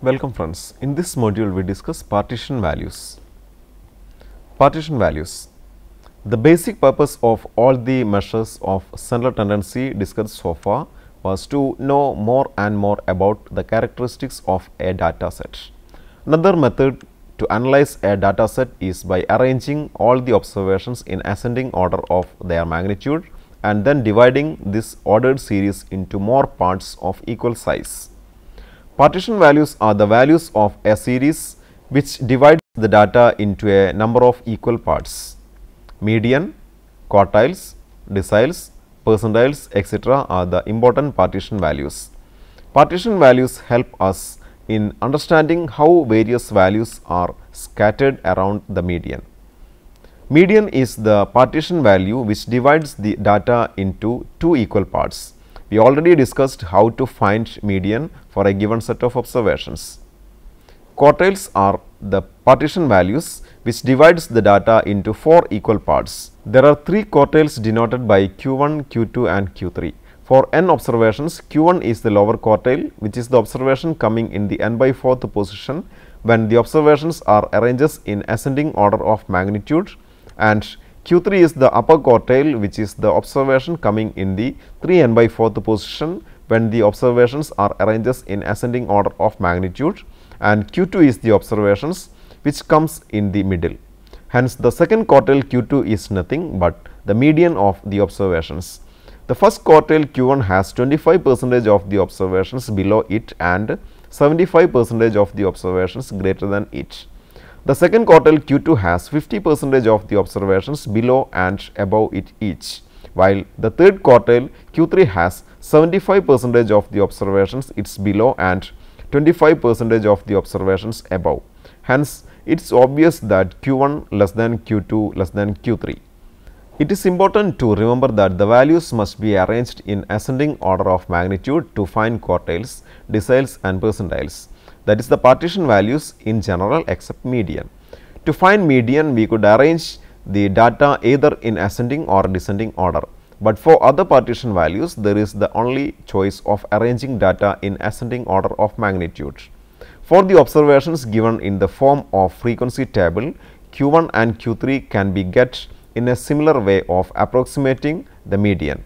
Welcome friends. In this module we discuss partition values. Partition values. The basic purpose of all the measures of central tendency discussed so far was to know more and more about the characteristics of a data set. Another method to analyze a data set is by arranging all the observations in ascending order of their magnitude and then dividing this ordered series into more parts of equal size. Partition values are the values of a series which divides the data into a number of equal parts. Median, quartiles, deciles, percentiles, etc. are the important partition values. Partition values help us in understanding how various values are scattered around the median. Median is the partition value which divides the data into two equal parts. We already discussed how to find median for a given set of observations. Quartiles are the partition values which divides the data into four equal parts. There are three quartiles denoted by Q1, Q2 and Q3. For n observations, Q1 is the lower quartile, which is the observation coming in the n by 4th position when the observations are arranged in ascending order of magnitude, and Q3 is the upper quartile, which is the observation coming in the 3n by 4th position when the observations are arranged in ascending order of magnitude, and Q2 is the observations which comes in the middle. Hence, the second quartile Q2 is nothing but the median of the observations. The first quartile Q1 has 25% of the observations below it and 75% of the observations greater than it. The second quartile Q2 has 50% of the observations below and above it each, while the third quartile Q3 has 75% of the observations it's below and 25% of the observations above. Hence, it is obvious that Q1 less than Q2 less than Q3. It is important to remember that the values must be arranged in ascending order of magnitude to find quartiles, deciles and percentiles. That is the partition values in general except median. To find median, we could arrange the data either in ascending or descending order, but for other partition values there is the only choice of arranging data in ascending order of magnitude. For the observations given in the form of frequency table, Q1 and Q3 can be get in a similar way of approximating the median.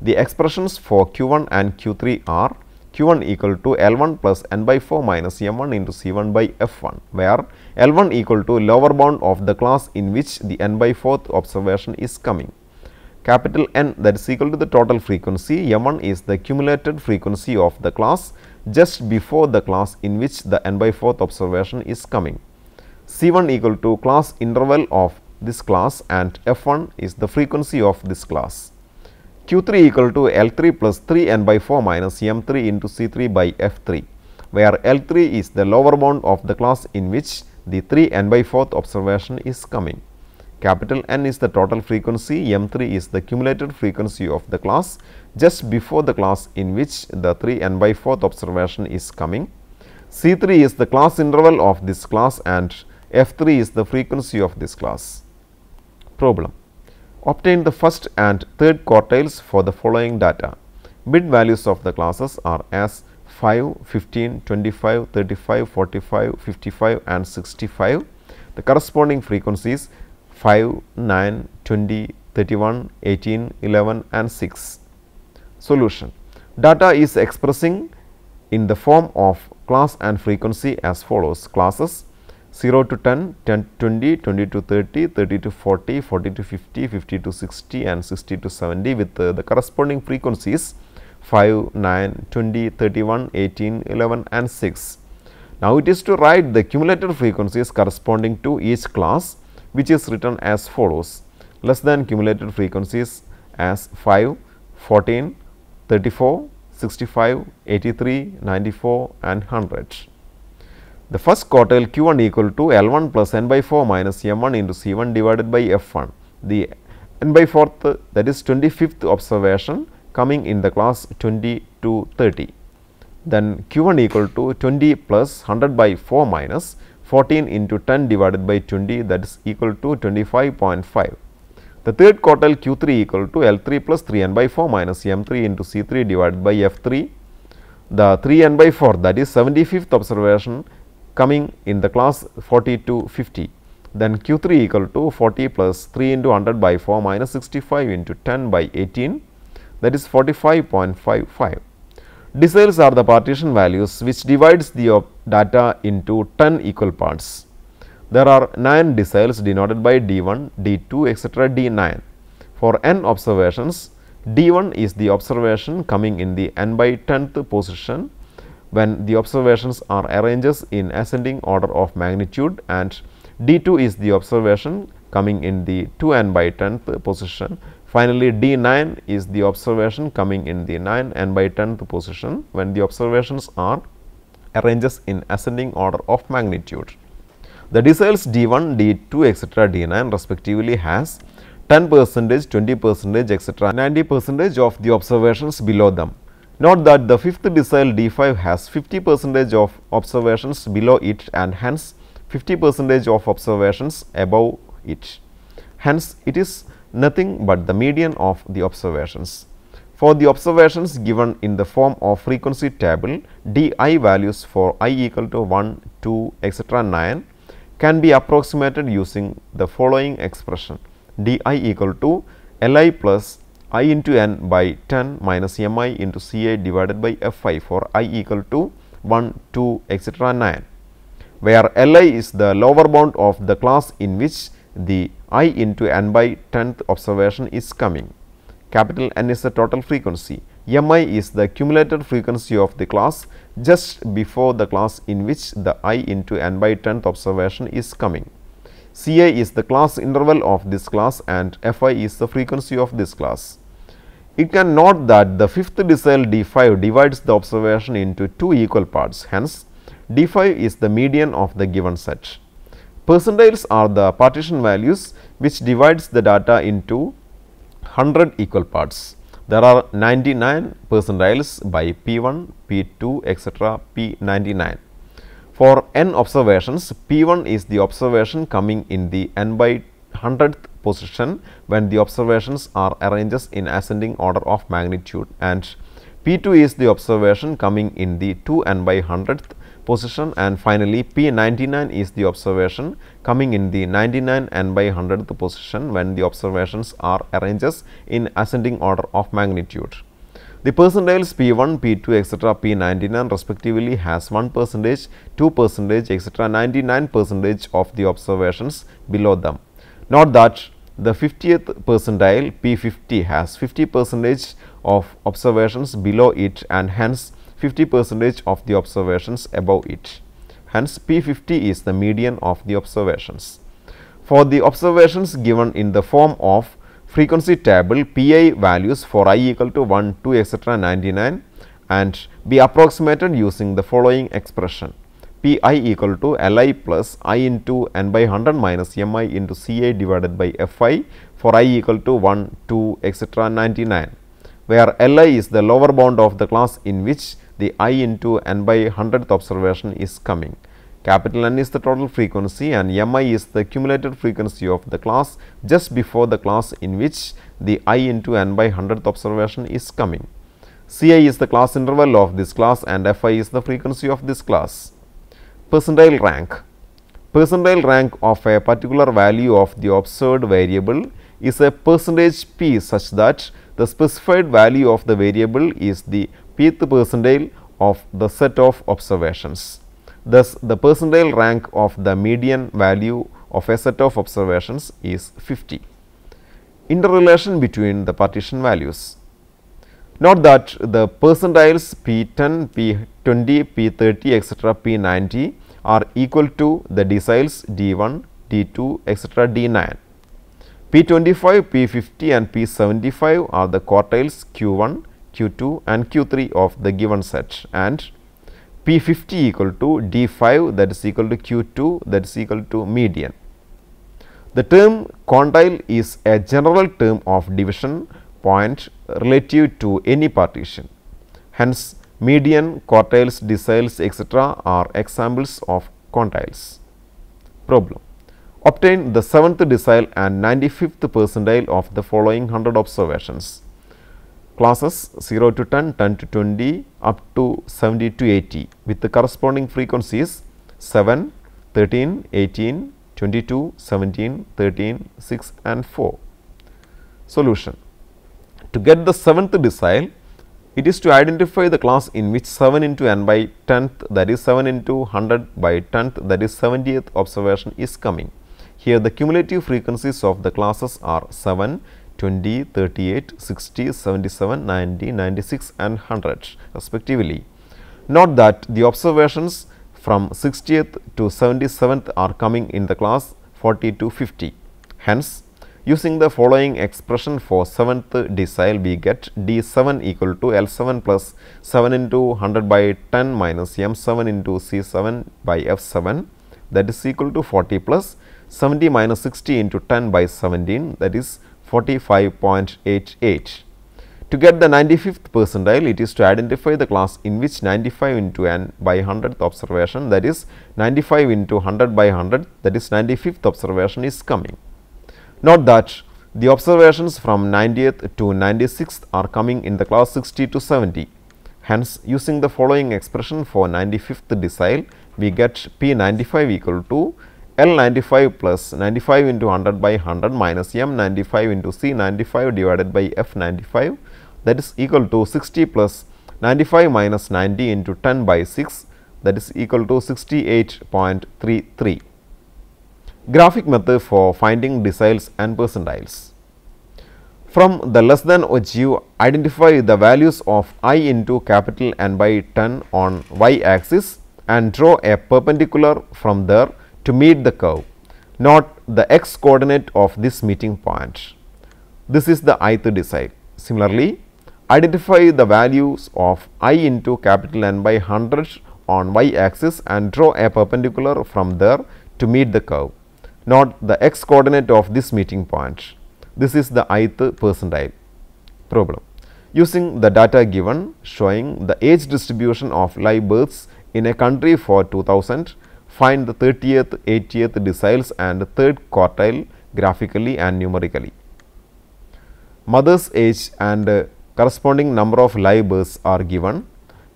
The expressions for Q1 and Q3 are Q1 equal to L1 plus n by 4 minus M1 into C1 by F1, where L1 equal to lower bound of the class in which the n by 4th observation is coming. Capital N, that is equal to the total frequency, M1 is the cumulated frequency of the class just before the class in which the n by 4th observation is coming. C1 equal to class interval of this class and F1 is the frequency of this class. Q3 equal to L3 plus 3 n by 4 minus M3 into C3 by F3, where L3 is the lower bound of the class in which the 3 n by 4th observation is coming. Capital N is the total frequency, M3 is the cumulated frequency of the class just before the class in which the 3 n by 4th observation is coming. C3 is the class interval of this class and F3 is the frequency of this class. Problem. Obtain the first and third quartiles for the following data. Bid values of the classes are as 5, 15, 25, 35, 45, 55 and 65. The corresponding frequencies 5, 9, 20, 31, 18, 11 and 6. Solution. Data is expressing in the form of class and frequency as follows: classes 0 to 10, 10 to 20, 20 to 30, 30 to 40, 40 to 50, 50 to 60 and 60 to 70 with the corresponding frequencies 5, 9, 20, 31, 18, 11 and 6. Now, it is to write the cumulative frequencies corresponding to each class, which is written as follows: less than cumulative frequencies as 5, 14, 34, 65, 83, 94 and 100. The first quartile Q1 equal to L1 plus n by 4 minus M1 into C1 divided by F1. The n by 4th, that is 25th observation coming in the class 20 to 30. Then Q1 equal to 20 plus 100 by 4 minus 14 into 10 divided by 20, that is equal to 25.5. The third quartile Q3 equal to L3 plus 3 n by 4 minus M3 into C3 divided by F3. the 3n by 4, that is 75th observation coming in the class 40 to 50. Then Q3 equal to 40 plus 3 into 100 by 4 minus 65 into 10 by 18, that is 45.55. Deciles are the partition values which divides the data into 10 equal parts. There are 9 deciles denoted by D1, D2, etc. D9. For n observations, D1 is the observation coming in the n by 10th position when the observations are arranged in ascending order of magnitude, and D2 is the observation coming in the 2n by 10th position. Finally, D9 is the observation coming in the 9n by 10th position when the observations are arranged in ascending order of magnitude. The deciles D1, D2, etc. D9 respectively has 10%, 20%, etc. 90% of the observations below them. Note that the fifth decile D5 has 50% of observations below it and hence 50% of observations above it. Hence, it is nothing but the median of the observations. For the observations given in the form of frequency table, di values for I equal to 1, 2, etc. 9 can be approximated using the following expression: di equal to Li plus I into n by 10 minus mi into Ci divided by Fi for I equal to 1, 2, etc. 9, where Li is the lower bound of the class in which the I into n by 10th observation is coming. Capital N is the total frequency. Mi is the cumulative frequency of the class just before the class in which the I into n by 10th observation is coming. Ci is the class interval of this class and Fi is the frequency of this class. It can note that the fifth decile D5 divides the observation into 2 equal parts. Hence, D5 is the median of the given set. Percentiles are the partition values which divides the data into 100 equal parts. There are 99 percentiles by P1, P2, etc. P99. For n observations, P1 is the observation coming in the n by 100th position when the observations are arranged in ascending order of magnitude, and P2 is the observation coming in the 2n by 100th position, and finally P99 is the observation coming in the 99n by 100th position when the observations are arranged in ascending order of magnitude. The percentiles P1, P2, etc. P99 respectively has 1%, 2%, etc. 99% of the observations below them. Note that the 50th percentile P50 has 50% of observations below it and hence 50% of the observations above it. Hence, P50 is the median of the observations. For the observations given in the form of frequency table, Pi values for I equal to 1, 2, etc. 99 and be approximated using the following expression: Pi equal to Li plus I into n by 100 minus mi into Ci divided by Fi for I equal to 1, 2, etc. 99, where Li is the lower bound of the class in which the I into n by 100th observation is coming. Capital N is the total frequency and mi is the cumulative frequency of the class just before the class in which the I into n by 100th observation is coming. Ci is the class interval of this class and Fi is the frequency of this class. Percentile rank. Percentile rank of a particular value of the observed variable is a percentage p such that the specified value of the variable is the pth percentile of the set of observations. Thus, the percentile rank of the median value of a set of observations is 50. Interrelation between the partition values. Note that the percentiles P10, P20, P30, etc. P90 are equal to the deciles D1, D2, etc. D9. P25, P50 and P75 are the quartiles Q1, Q2 and Q3 of the given set, and P50 equal to D5, that is equal to Q2, that is equal to median. The term quantile is a general term of division point relative to any partition. Hence, median, quartiles, deciles, etc. are examples of quantiles. Problem: obtain the 7th decile and 95th percentile of the following 100 observations. classes 0 to 10, 10 to 20 up to 70 to 80 with the corresponding frequencies 7, 13, 18, 22, 17, 13, 6 and 4. Solution. To get the 7th decile, it is to identify the class in which 7 into n by 10th, that is 7 into 100 by 10th, that is 70th observation is coming. Here the cumulative frequencies of the classes are 7, 20, 38, 60, 77, 90, 96 and 100 respectively. Note that the observations from 60th to 77th are coming in the class 40 to 50. Hence, using the following expression for 7th decile, we get D7 equal to L7 plus 7 into 100 by 10 minus M7 into C7 by F7, that is equal to 40 plus 70 minus 60 into 10 by 17, that is 45.88. To get the 95th percentile, it is to identify the class in which 95 into n by 100th observation, that is 95 into 100 by 100, that is 95th observation is coming. Note that the observations from 90th to 96th are coming in the class 60 to 70. Hence, using the following expression for 95th decile, we get P 95 equal to L 95 plus 95 into 100 by 100 minus M 95 into C 95 divided by F 95, that is equal to 60 plus 95 minus 90 into 10 by 6, that is equal to 68.33. Graphic method for finding deciles and percentiles. From the less than ogive, identify the values of I into capital N by 10 on y axis and draw a perpendicular from there to meet the curve. Note the x coordinate of this meeting point. This is the ith decile. Similarly, identify the values of I into capital N by 100 on y axis and draw a perpendicular from there to meet the curve. Note the x coordinate of this meeting point. This is the ith percentile. Problem. Using the data given showing the age distribution of live births in a country for 2000, find the 30th, 80th deciles and third quartile graphically and numerically. Mother's age and corresponding number of live births are given.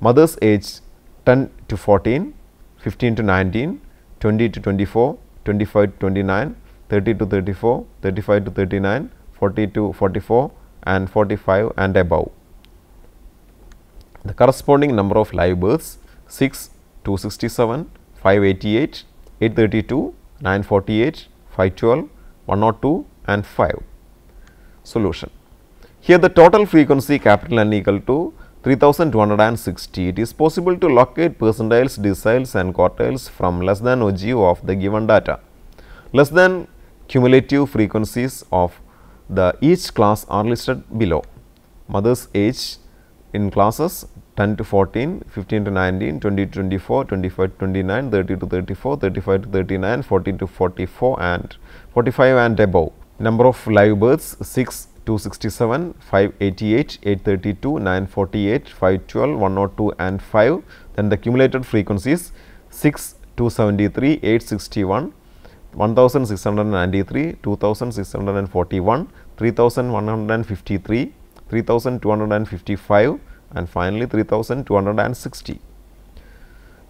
Mother's age 10 to 14, 15 to 19, 20 to 24, 25 to 29, 30 to 34, 35 to 39, 40 to 44 and 45 and above. The corresponding number of live births 6, 267, 588, 832, 948, 512, 102 and 5. Solution. Here the total frequency capital N equal to 3260. It is possible to locate percentiles, deciles and quartiles from less than ogive of the given data. Less than cumulative frequencies of the each class are listed below. Mother's age in classes 10 to 14, 15 to 19, 20 to 24, 25 to 29, 30 to 34, 35 to 39, 40 to 44 and 45 and above. Number of live births 6, 267, 588, 832, 948, 512, 102 and 5. Then the cumulated frequencies 6, 273, 861, 1693, 2641, 3153, 3255 and finally 3260.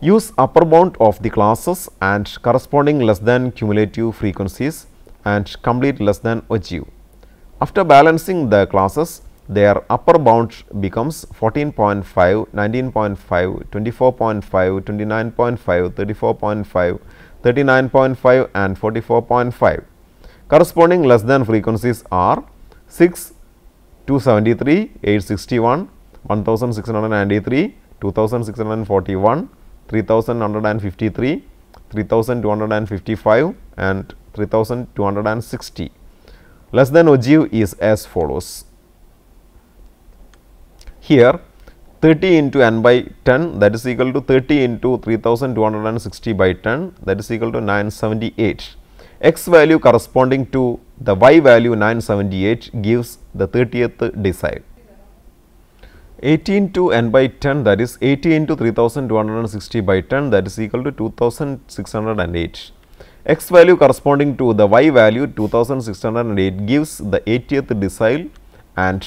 Use upper bound of the classes and corresponding less than cumulative frequencies and complete less than ogive. After balancing the classes, their upper bound becomes 14.5, 19.5, 24.5, 29.5, 34.5, 39.5 and 44.5. Corresponding less than frequencies are 6, 273, 861, 1693, 2641, 3153, 3255 and 3260. Less than ogive is as follows. Here 30 into n by 10, that is equal to 30 into 3260 by 10, that is equal to 978. X value corresponding to the y value 978 gives the 30th decile. 80 into n by 10, that is 80 into 3260 by 10, that is equal to 2608. X value corresponding to the y value 2608 gives the 80th decile and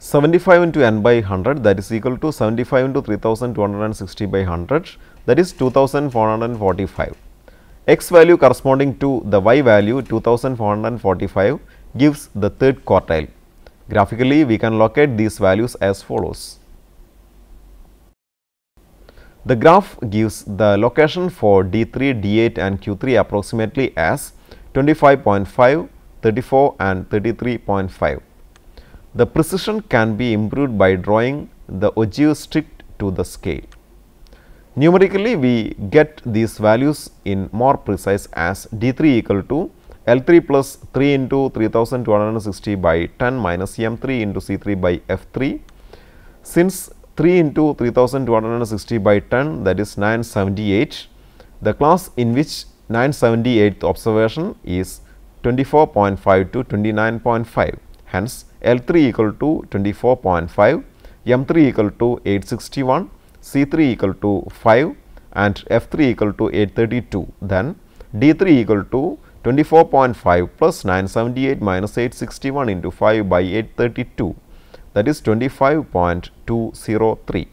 75 into n by 100, that is equal to 75 into 3260 by 100, that is 2445. X value corresponding to the y value 2445 gives the third quartile. Graphically, we can locate these values as follows. The graph gives the location for D3, D8 and Q3 approximately as 25.5, 34 and 33.5. The precision can be improved by drawing the ogive stick to the scale. Numerically, we get these values in more precise as D3 equal to L3 plus 3 into 3260 by 10 minus M3 into C3 by F3. Since 3 into 3260 by 10, that is 978, the class in which 978th observation is 24.5 to 29.5. Hence, L3 equal to 24.5, M3 equal to 861, C3 equal to 5 and F3 equal to 832. Then, D3 equal to 24.5 plus 978 minus 861 into 5 by 832, that is 25.203.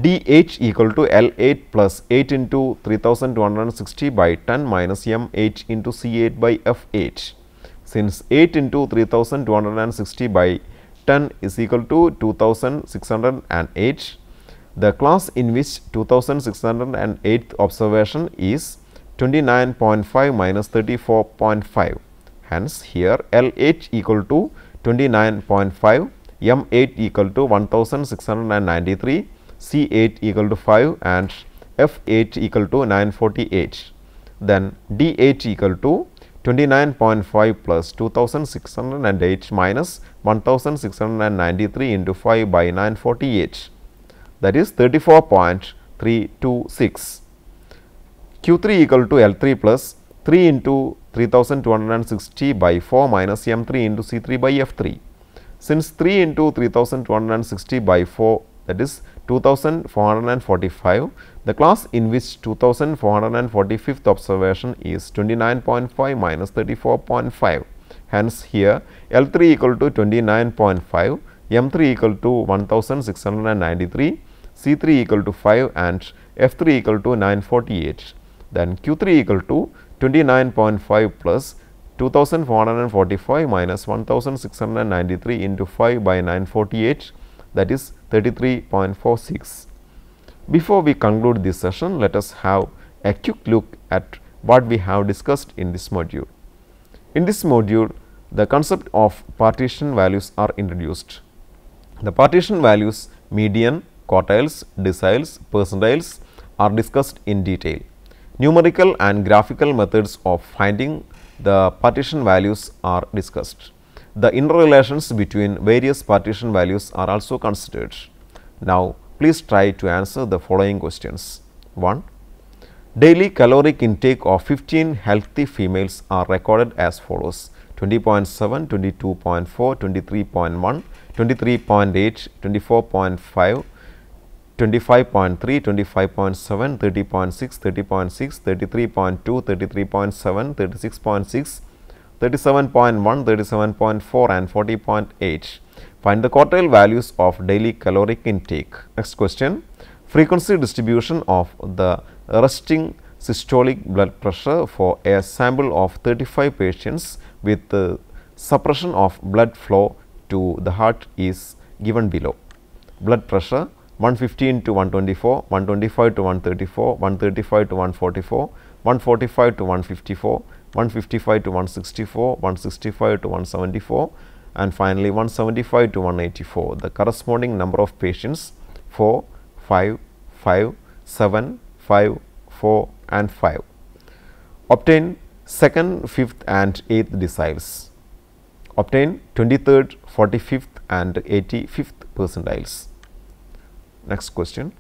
DH equal to L8 plus 8 into 3260 by 10 minus M8 into C8 by F8. Since 8 into 3260 by 10 is equal to 2608, the class in which 2608th observation is 29.5 minus 34.5. Hence, here L8 equal to 29.5, M8 equal to 1693, C8 equal to 5 and F8 equal to 948. Then D8 equal to 29.5 plus 2608 minus 1693 into 5 by 948, that is 34.326. Q3 equal to L3 plus 3 into 3260 by 4 minus M3 into C3 by F3. Since 3 into 3260 by 4, that is 2445, the class in which 2445th observation is 29.5 minus 34.5. Hence, here L3 equal to 29.5, M3 equal to 1693, C3 equal to 5 and F3 equal to 948. Then Q3 equal to 29.5 plus 2445 minus 1693 into 5 by 948, that is 33.46. Before we conclude this session, let us have a quick look at what we have discussed in this module. In this module, the concept of partition values are introduced. The partition values median, quartiles, deciles, percentiles are discussed in detail. Numerical and graphical methods of finding the partition values are discussed. The interrelations between various partition values are also considered. Now, please try to answer the following questions. 1. Daily caloric intake of 15 healthy females are recorded as follows: 20.7, 22.4, 23.1, 23.8, 24.5, 25.3, 25.7, 30.6, 30.6, 33.2, 33.7, 36.6, 37.1, 37.4 and 40.8. Find the quartile values of daily caloric intake. Next question: frequency distribution of the resting systolic blood pressure for a sample of 35 patients with suppression of blood flow to the heart is given below. Blood pressure 115 to 124, 125 to 134, 135 to 144, 145 to 154, 155 to 164, 165 to 174 and finally 175 to 184. The corresponding number of patients 4, 5, 5, 7, 5, 4 and 5. Obtain 2nd, 5th and 8th deciles. Obtain 23rd, 45th and 85th percentiles. Next question: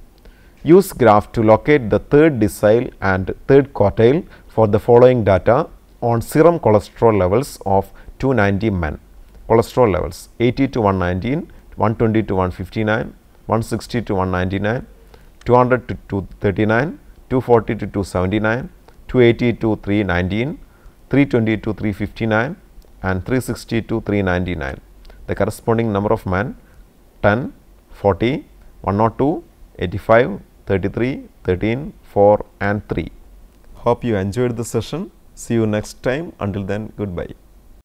use graph to locate the 3rd decile and 3rd quartile for the following data on serum cholesterol levels of 290 men. Cholesterol levels 80 to 119, 120 to 159, 160 to 199, 200 to 239, 240 to 279, 280 to 319, 320 to 359 and 360 to 399. the corresponding number of men 10, 40, 102, 85, 33, 13, 4 and 3. Hope you enjoyed the session. See you next time. Until then, goodbye.